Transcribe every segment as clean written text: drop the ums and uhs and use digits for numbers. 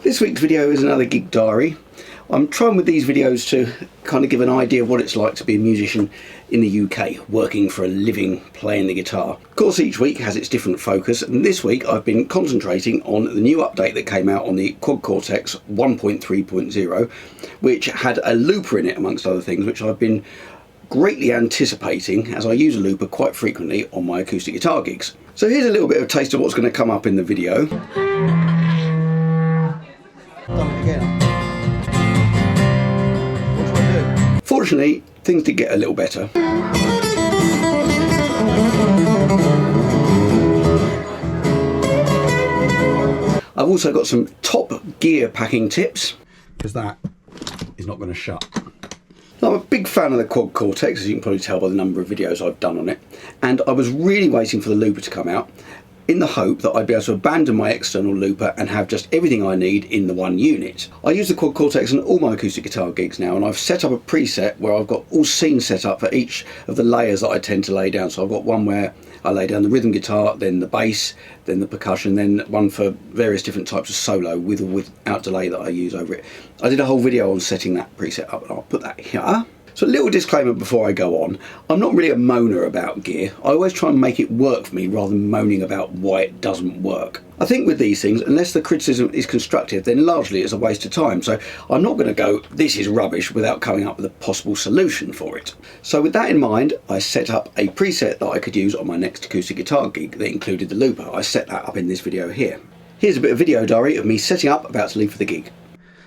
This week's video is another gig diary. I'm trying with these videos to kind of give an idea of what it's like to be a musician in the UK, working for a living playing the guitar. Of course, each week has its different focus, and this week I've been concentrating on the new update that came out on the Quad Cortex 1.3.0, which had a looper in it, amongst other things, which I've been greatly anticipating as I use a looper quite frequently on my acoustic guitar gigs. So here's a little bit of a taste of what's going to come up in the video. Done it again. What do I do? Fortunately, things did get a little better. I've also got some top gear packing tips, because that is not going to shut. Now, I'm a big fan of the Quad Cortex, as you can probably tell by the number of videos I've done on it, and I was really waiting for the looper to come out in the hope that I'd be able to abandon my external looper and have just everything I need in the one unit. I use the Quad Cortex on all my acoustic guitar gigs now, and I've set up a preset where I've got all scenes set up for each of the layers that I tend to lay down. So I've got one where I lay down the rhythm guitar, then the bass, then the percussion, then one for various different types of solo with or without delay that I use over it. I did a whole video on setting that preset up, and I'll put that here. So a little disclaimer before I go on, I'm not really a moaner about gear. I always try and make it work for me rather than moaning about why it doesn't work. I think with these things, unless the criticism is constructive, then largely it's a waste of time. So I'm not going to go, this is rubbish, without coming up with a possible solution for it. So with that in mind, I set up a preset that I could use on my next acoustic guitar gig that included the looper. I set that up in this video here. Here's a bit of video diary of me setting up, about to leave for the gig.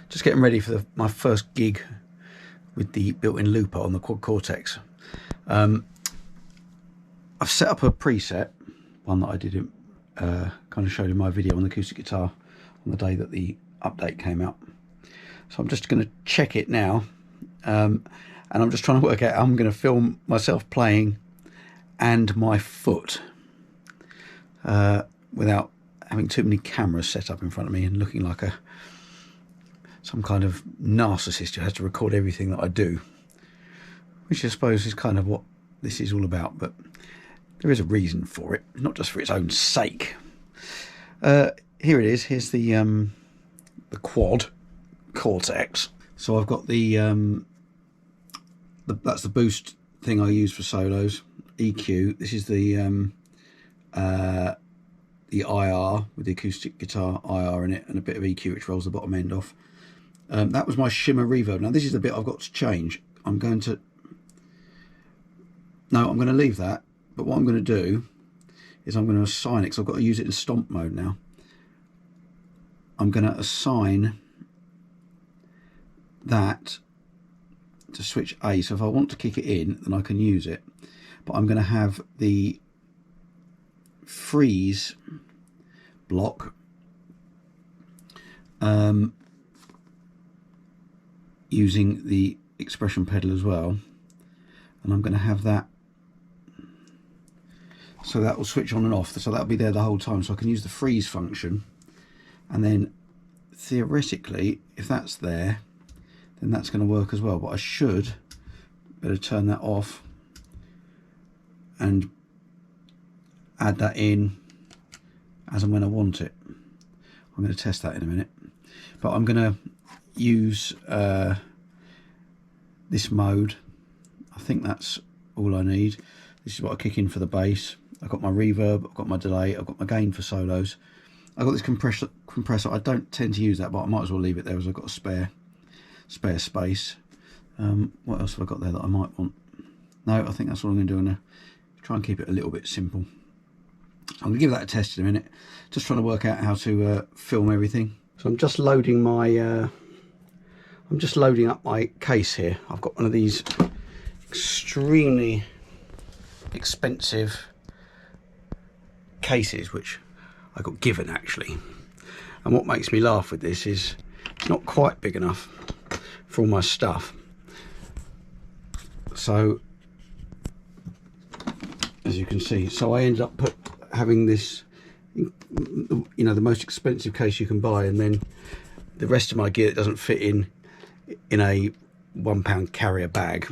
Just getting ready for my first gig with the built-in looper on the Quad Cortex. I've set up a preset, one that I did kind of showed in my video on the acoustic guitar on the day that the update came out. So I'm just going to check it now, and I'm just trying to work out how I'm going to film myself playing and my foot without having too many cameras set up in front of me and looking like some kind of narcissist who has to record everything that I do, which I suppose is kind of what this is all about, but there is a reason for it, not just for its own sake. Here it is. Here's the Quad Cortex. So I've got that's the boost thing I use for solos, EQ. This is the IR with the acoustic guitar IR in it, and a bit of EQ which rolls the bottom end off. That was my shimmer reverb. Now this is the bit I've got to change. I'm going to leave that, but what I'm going to do is I'm going to assign it, because I've got to use it in stomp mode now. I'm going to assign that to switch A, so if I want to kick it in, then I can use it, but I'm going to have the freeze block using the expression pedal as well, and I'm going to have that so that will switch on and off, so that'll be there the whole time, so I can use the freeze function, and then theoretically if that's there then that's going to work as well, but I should better turn that off and add that in as and when I want it. I'm going to test that in a minute, but I'm going to use this mode. I think that's all I need. This is what I kick in for the bass. I've got my reverb, I've got my delay, I've got my gain for solos. I've got this compressor. I don't tend to use that, but I might as well leave it there as I've got a spare space. What else have I got there that I might want? No, I think that's all I'm going to do. I'm going to try and keep it a little bit simple. I'm going to give that a test in a minute. Just trying to work out how to film everything. So I'm just loading my I'm just loading up my case here. I've got one of these extremely expensive cases which I got given actually, and what makes me laugh with this is it's not quite big enough for all my stuff. So as you can see, so I ended up having this, you know, the most expensive case you can buy, and then the rest of my gear that doesn't fit in a £1 carrier bag.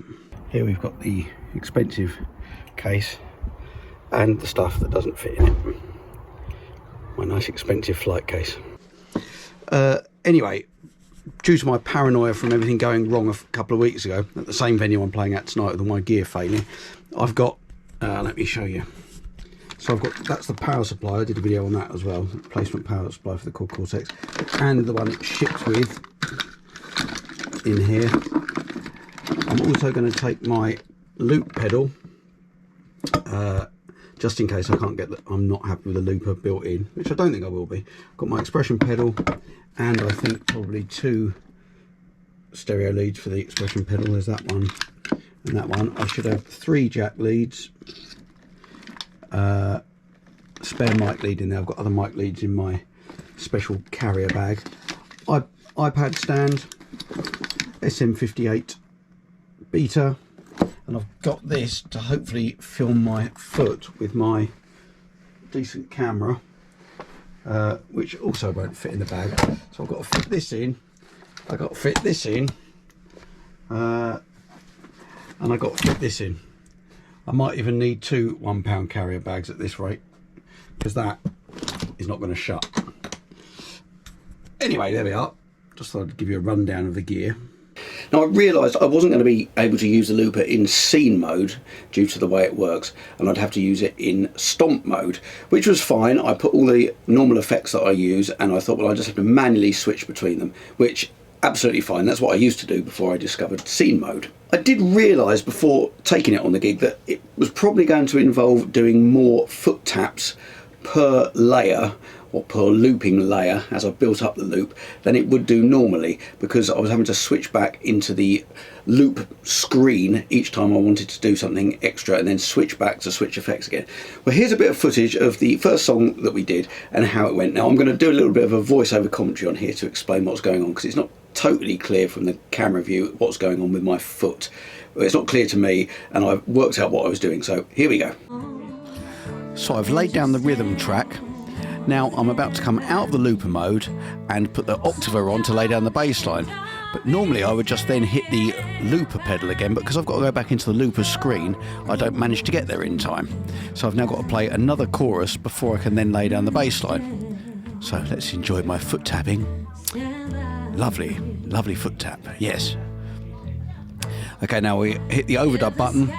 Here we've got the expensive case and the stuff that doesn't fit in it. My nice expensive flight case. anyway, due to my paranoia from everything going wrong a couple of weeks ago at the same venue I'm playing at tonight with all my gear failing, I've got, let me show you. So I've got, that's the power supply. I did a video on that as well, replacement power supply for the Quad Cortex, and the one it shipped with in here. I'm also going to take my loop pedal, just in case I can't get I'm not happy with the looper built in, which I don't think I will be. Got my expression pedal, and I think probably 2 stereo leads for the expression pedal. There's that one and that one. I should have 3 jack leads, spare mic lead in there. I've got other mic leads in my special carrier bag. iPad stand, SM58 beta, and I've got this to hopefully film my foot with my decent camera, which also won't fit in the bag. So I've got to fit this in, I've got to fit this in, and I've got to fit this in. I might even need 2 £1 carrier bags at this rate, because that is not going to shut. Anyway, there we are. Just thought I'd give you a rundown of the gear. Now, I realised I wasn't going to be able to use the looper in scene mode due to the way it works, and I'd have to use it in stomp mode, which was fine. I put all the normal effects that I use, and I thought, well, I just have to manually switch between them, which absolutely fine. That's what I used to do before I discovered scene mode. I did realise before taking it on the gig that it was probably going to involve doing more foot taps per layer, or per looping layer, as I built up the loop, than it would do normally, because I was having to switch back into the loop screen each time I wanted to do something extra, and then switch back to switch effects again. Well, here's a bit of footage of the first song that we did and how it went. Now, I'm going to do a little bit of a voiceover commentary on here to explain what's going on, because it's not totally clear from the camera view what's going on with my foot. It's not clear to me, and I've worked out what I was doing, so here we go. So I've laid down the rhythm track. Now I'm about to come out of the looper mode and put the octaver on to lay down the bass line. But normally I would just then hit the looper pedal again, but because I've got to go back into the looper screen, I don't manage to get there in time. So I've now got to play another chorus before I can then lay down the bass line. So let's enjoy my foot tapping. Lovely, lovely foot tap, yes. Okay, now we hit the overdub button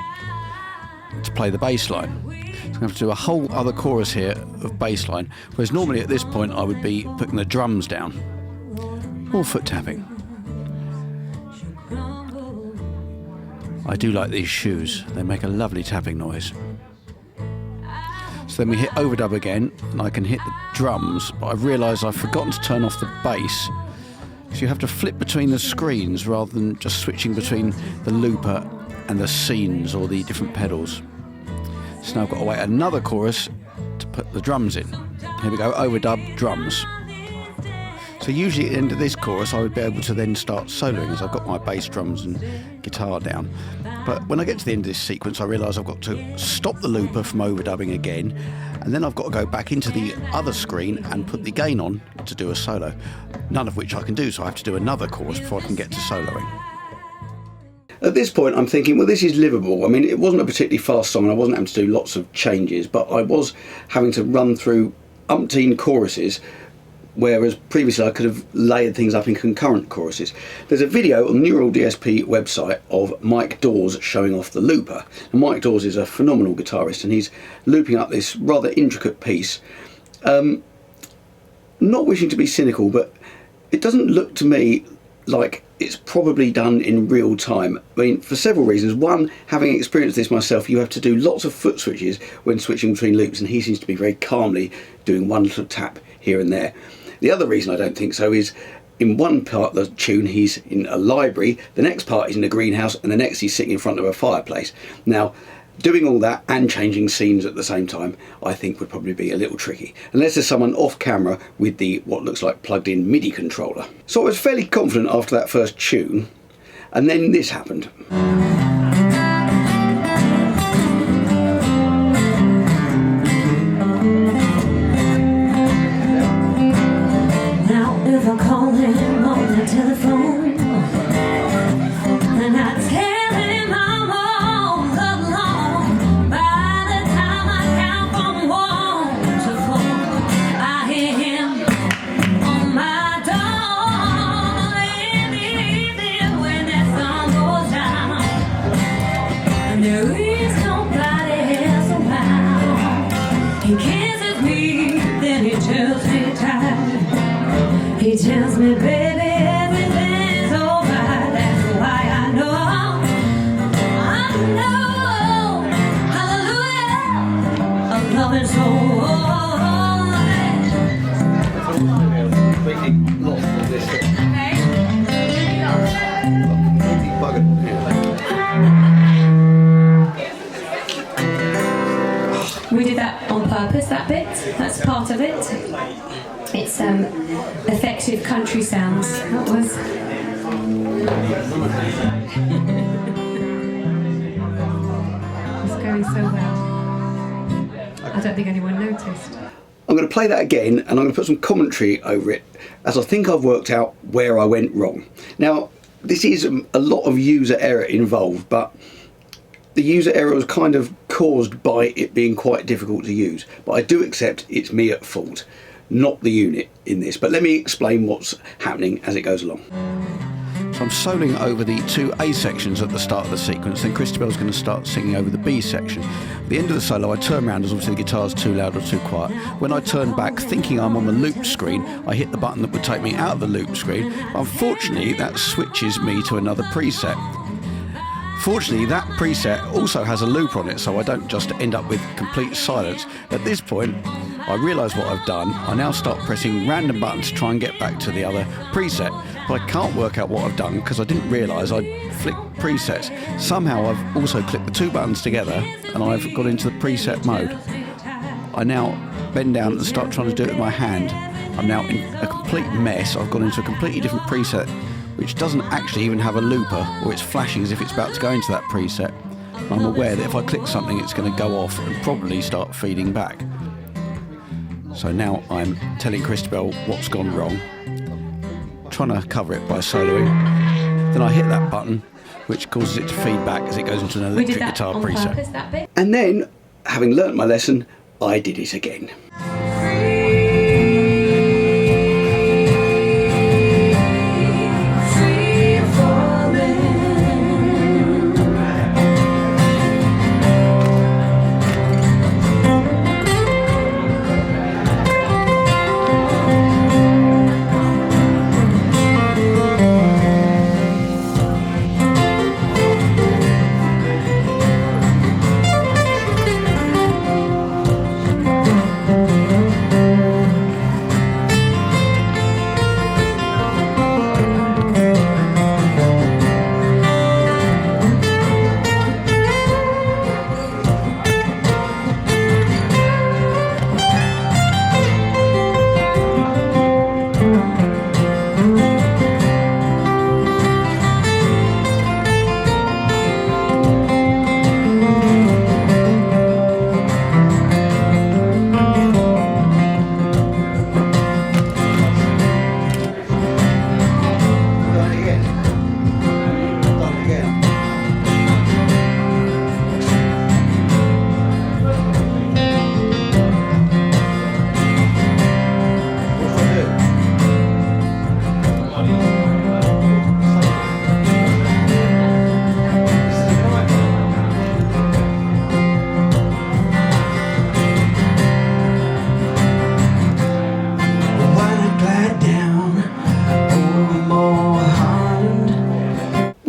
to play the bass line. I'm going to have to do a whole other chorus here of bass line, whereas normally at this point I would be putting the drums down. More foot tapping. I do like these shoes, they make a lovely tapping noise. So then we hit overdub again, and I can hit the drums, but I've realised I've forgotten to turn off the bass. So you have to flip between the screens rather than just switching between the looper and the scenes or the different pedals. So now I've got to wait another chorus to put the drums in. Here we go, overdub, drums. So usually at the end of this chorus I would be able to then start soloing, as I've got my bass, drums and guitar down. But when I get to the end of this sequence I realise I've got to stop the looper from overdubbing again, and then I've got to go back into the other screen and put the gain on to do a solo. None of which I can do, so I have to do another chorus before I can get to soloing. At this point I'm thinking, well, this is livable. I mean, it wasn't a particularly fast song and I wasn't having to do lots of changes, but I was having to run through umpteen choruses, whereas previously I could have layered things up in concurrent choruses. There's a video on the Neural DSP website of Mike Dawes showing off the looper. And Mike Dawes is a phenomenal guitarist, and he's looping up this rather intricate piece. Not wishing to be cynical, but it doesn't look to me like it's probably done in real time. I mean, for several reasons. One, having experienced this myself, you have to do lots of foot switches when switching between loops, and he seems to be very calmly doing one little tap here and there. The other reason I don't think so is, in one part of the tune he's in a library, the next part he's in a greenhouse, and the next he's sitting in front of a fireplace. Now, doing all that and changing scenes at the same time, I think would probably be a little tricky, unless there's someone off camera with the what looks like plugged in MIDI controller. So I was fairly confident after that first tune, and then this happened. Now if I call him on the telephone, then I tell him I'm all alone. By the time I count from 1 to 4, I hear him on my door. He tells me, baby, everything's alright. That's why I know, hallelujah, I'm loving so. Completely lost all this. Completely buggered. We did that on purpose, that bit. That's part of it. It's effective country sounds. That was. It's going so well. I don't think anyone noticed. I'm going to play that again and I'm going to put some commentary over it as I think I've worked out where I went wrong. Now, this is a lot of user error involved, but the user error was kind of caused by it being quite difficult to use. But I do accept it's me at fault, not the unit in this. But let me explain what's happening as it goes along. So I'm soloing over the two A sections at the start of the sequence, then Christabel's going to start singing over the B section. At the end of the solo I turn around as obviously the guitar's too loud or too quiet. When I turn back thinking I'm on the loop screen, I hit the button that would take me out of the loop screen. Unfortunately that switches me to another preset. Fortunately, that preset also has a looper on it, so I don't just end up with complete silence. At this point, I realise what I've done. I now start pressing random buttons to try and get back to the other preset, but I can't work out what I've done because I didn't realise I'd flicked presets. Somehow I've also clicked the two buttons together and I've got into the preset mode. I now bend down and start trying to do it with my hand. I'm now in a complete mess. I've gone into a completely different preset, which doesn't actually even have a looper, or it's flashing as if it's about to go into that preset. I'm aware that if I click something it's going to go off and probably start feeding back. So now I'm telling Christabel what's gone wrong, trying to cover it by soloing. Then I hit that button, which causes it to feed back as it goes into an electric guitar preset. Purpose, that bit. And then, having learnt my lesson, I did it again.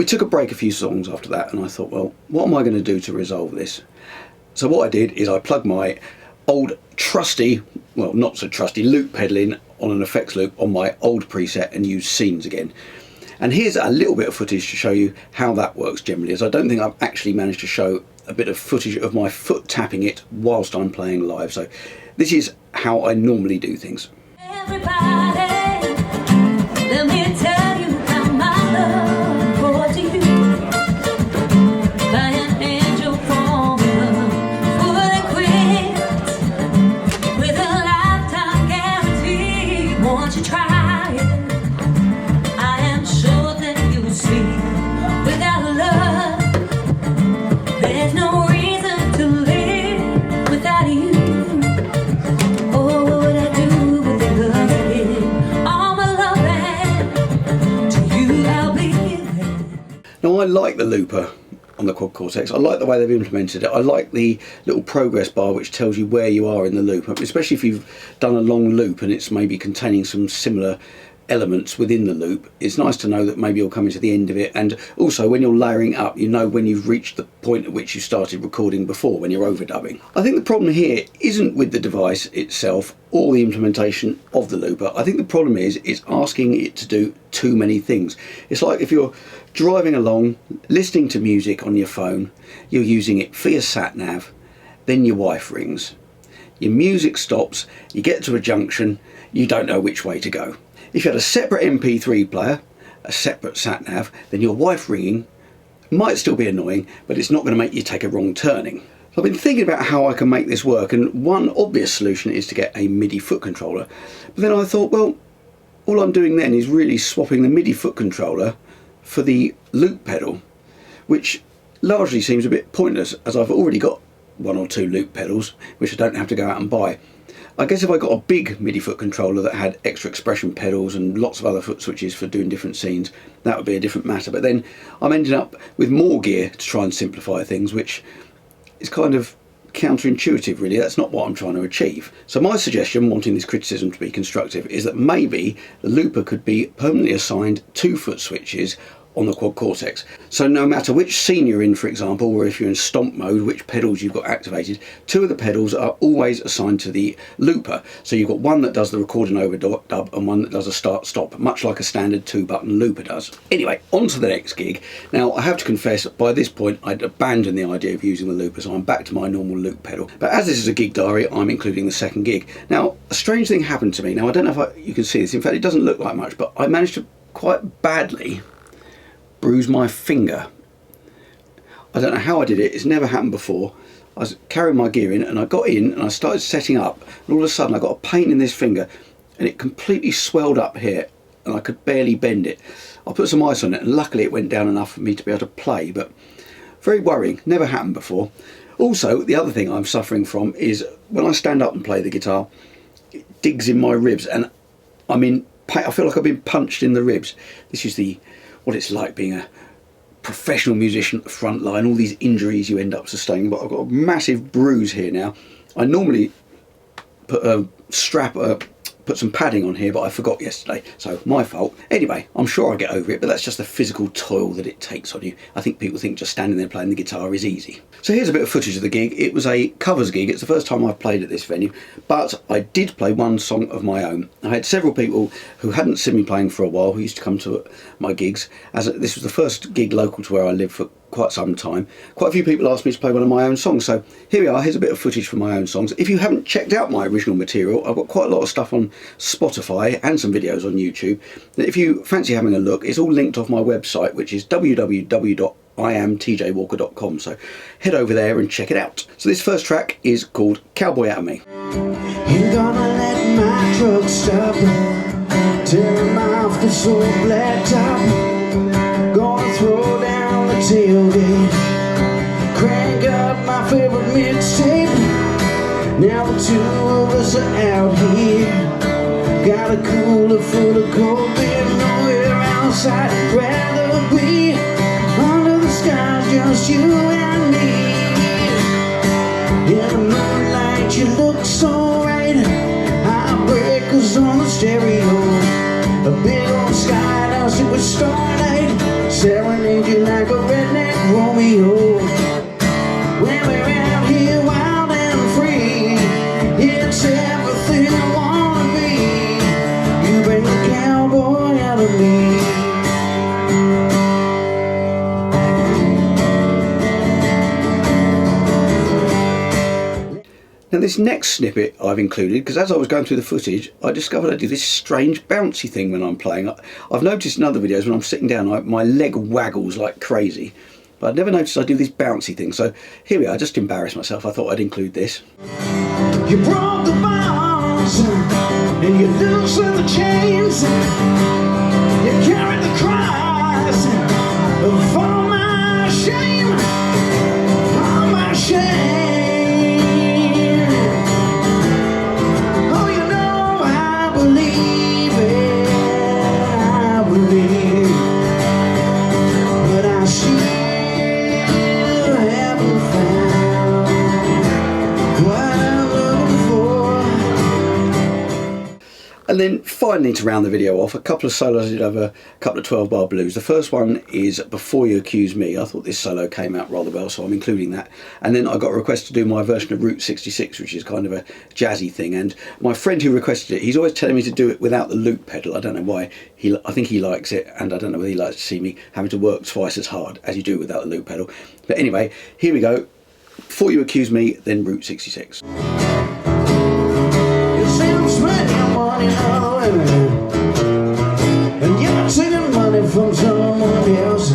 Took a break a few songs after that and I thought, well, what am I going to do to resolve this? So what I did is I plugged my old trusty, well not so trusty, loop pedal in on an effects loop on my old preset and used scenes again. And here's a little bit of footage to show you how that works generally, as I don't think I've actually managed to show a bit of footage of my foot tapping it whilst I'm playing live. So this is how I normally do things. Everybody, let me tell you how my love for you. By an angel from above, fully equipped with a lifetime guarantee. Won't you try it? I am sure that you'll see. Without love, there's no reason to live without you. Oh, what would I do with the love I give? All my loving to you I'll be giving. Now I like the looper on the Quad Cortex. I like the way they've implemented it. I like the little progress bar which tells you where you are in the loop, especially if you've done a long loop and it's maybe containing some similar elements within the loop, it's nice to know that maybe you're coming to the end of it, and also when you're layering up, you know when you've reached the point at which you started recording before when you're overdubbing. I think the problem here isn't with the device itself or the implementation of the looper. I think the problem is it's asking it to do too many things. It's like if you're driving along, listening to music on your phone, you're using it for your sat nav, then your wife rings. Your music stops, you get to a junction, you don't know which way to go. If you had a separate MP3 player, a separate sat-nav, then your wife ringing might still be annoying, but it's not going to make you take a wrong turning. So I've been thinking about how I can make this work, and one obvious solution is to get a MIDI foot controller. But then I thought, well, all I'm doing then is really swapping the MIDI foot controller for the loop pedal, which largely seems a bit pointless as I've already got 1 or 2 loop pedals, which I don't have to go out and buy. I guess if I got a big MIDI foot controller that had extra expression pedals and lots of other foot switches for doing different scenes, that would be a different matter. But then I'm ending up with more gear to try and simplify things, which is kind of counterintuitive really. That's not what I'm trying to achieve. So my suggestion, wanting this criticism to be constructive, is that maybe the looper could be permanently assigned 2 foot switches on the Quad Cortex. So no matter which scene you're in, for example, or if you're in stomp mode, which pedals you've got activated, 2 of the pedals are always assigned to the looper. So you've got one that does the recording overdub and one that does a start stop, much like a standard 2-button looper does. Anyway, on to the next gig. Now I have to confess, by this point I'd abandoned the idea of using the looper, so I'm back to my normal loop pedal. But as this is a gig diary, I'm including the second gig. Now a strange thing happened to me. Now I don't know if you can see this, in fact it doesn't look like much, but I managed to quite badly bruise my finger. I don't know how I did it, it's never happened before. I was carrying my gear in and I got in and I started setting up, and all of a sudden I got a pain in this finger and it completely swelled up here and I could barely bend it. I put some ice on it and luckily it went down enough for me to be able to play, but very worrying, never happened before. Also, the other thing I'm suffering from is when I stand up and play the guitar, it digs in my ribs and I'm in pain. I feel like I've been punched in the ribs. This is what it's like being a professional musician at the front line, all these injuries you end up sustaining, but I've got a massive bruise here now. I normally put a strap, put some padding on here, but I forgot yesterday, so my fault. Anyway, I'm sure I'll get over it, but that's just the physical toil that it takes on you. I think people think just standing there playing the guitar is easy. So here's a bit of footage of the gig. It was a covers gig. It's the first time I've played at this venue, but I did play one song of my own. I had several people who hadn't seen me playing for a while, who used to come to my gigs, as this was the first gig local to where I live for quite some time. Quite a few people asked me to play one of my own songs, so here we are. Here's a bit of footage from my own songs. If you haven't checked out my original material, I've got quite a lot of stuff on Spotify and some videos on YouTube. If you fancy having a look, it's all linked off my website, which is www.iamtjwalker.com, so head over there and check it out. So this first track is called Cowboy Out of Me. You're gonna let my truck stop, tear him off this old black top, gonna throw down the tailgate, crank up my favorite mixtape. Now the 2 of us are out here, got a cooler full of cold beer, nowhere else I'd rather be, under the stars just you and me. In the moonlight you look so right, heartbreakers on the stereo, a big old skyhouse it was starlight, serenade you like a redneck Romeo. When we're out here wild and free, it's everything I wanna be. You bring the cowboy out of me. Now this next snippet I've included because as I was going through the footage I discovered I do this strange bouncy thing when I'm playing. I've noticed in other videos when I'm sitting down my leg waggles like crazy, but I'd never noticed I do this bouncy thing, so here we are. I just embarrassed myself. I thought I'd include this. You broke the bonds and you loosened the chains, you carried the cross of all my shame, all my shame. Oh, you know I believe it, I believe, but I still haven't found what I'm looking for. And then finally, to round the video off, a couple of solos I did over a couple of 12-bar blues. The first one is Before You Accuse Me. I thought this solo came out rather well, so I'm including that. And then I got a request to do my version of Route 66, which is kind of a jazzy thing. And my friend who requested it, he's always telling me to do it without the loop pedal. I don't know why. I think he likes it, and I don't know whether he likes to see me having to work twice as hard as you do without the loop pedal. But anyway, here we go. Before You Accuse Me, then Route 66. And you're taking money from someone else.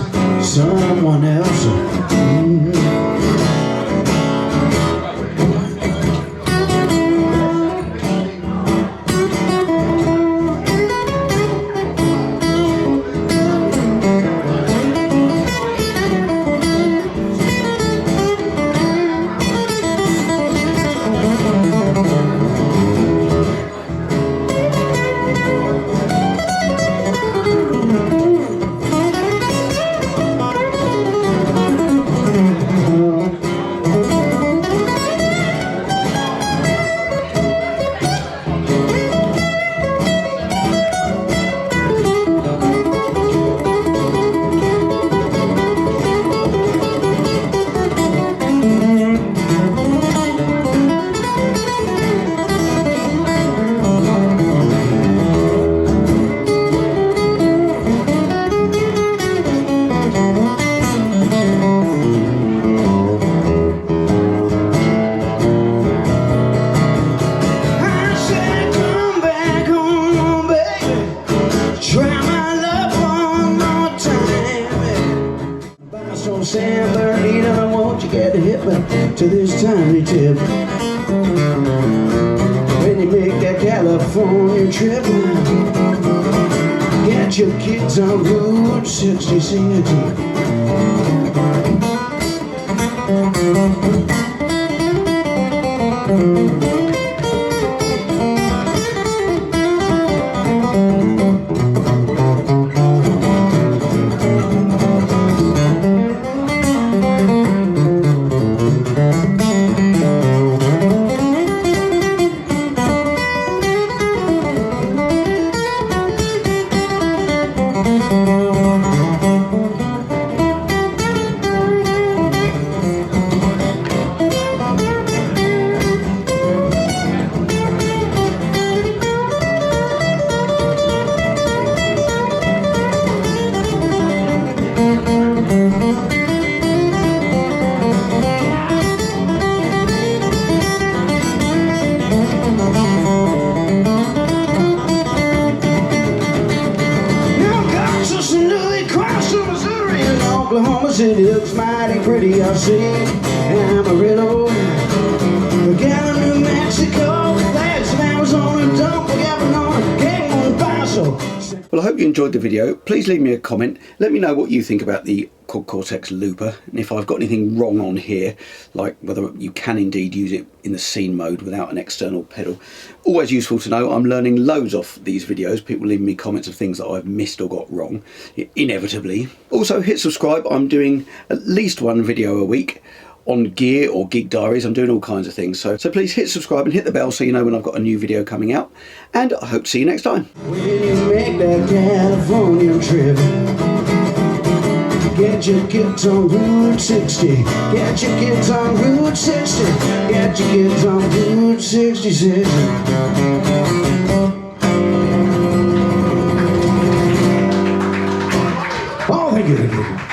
To this tiny tip, when you make that California trip, get your kids on Route 66. Oklahoma City looks mighty pretty, I see. Amarillo, Gallon, New Mexico, that's Arizona, don't forget Winona, Game on Paso. Well, I hope you enjoyed the video. Please leave me a comment. Let me know what you think about the Quad Cortex Looper, and if I've got anything wrong on here, like whether you can indeed use it in the scene mode without an external pedal. Always useful to know. I'm learning loads off these videos. People leaving me comments of things that I've missed or got wrong, inevitably. Also, hit subscribe. I'm doing at least one video a week on gear or gig diaries. I'm doing all kinds of things, so please hit subscribe and hit the bell so you know when I've got a new video coming out, and I hope to see you next time. When you make that California trip, get your kids on Route 60. Get your kids on Route 60. Get your kids on Route 66. Oh, thank you.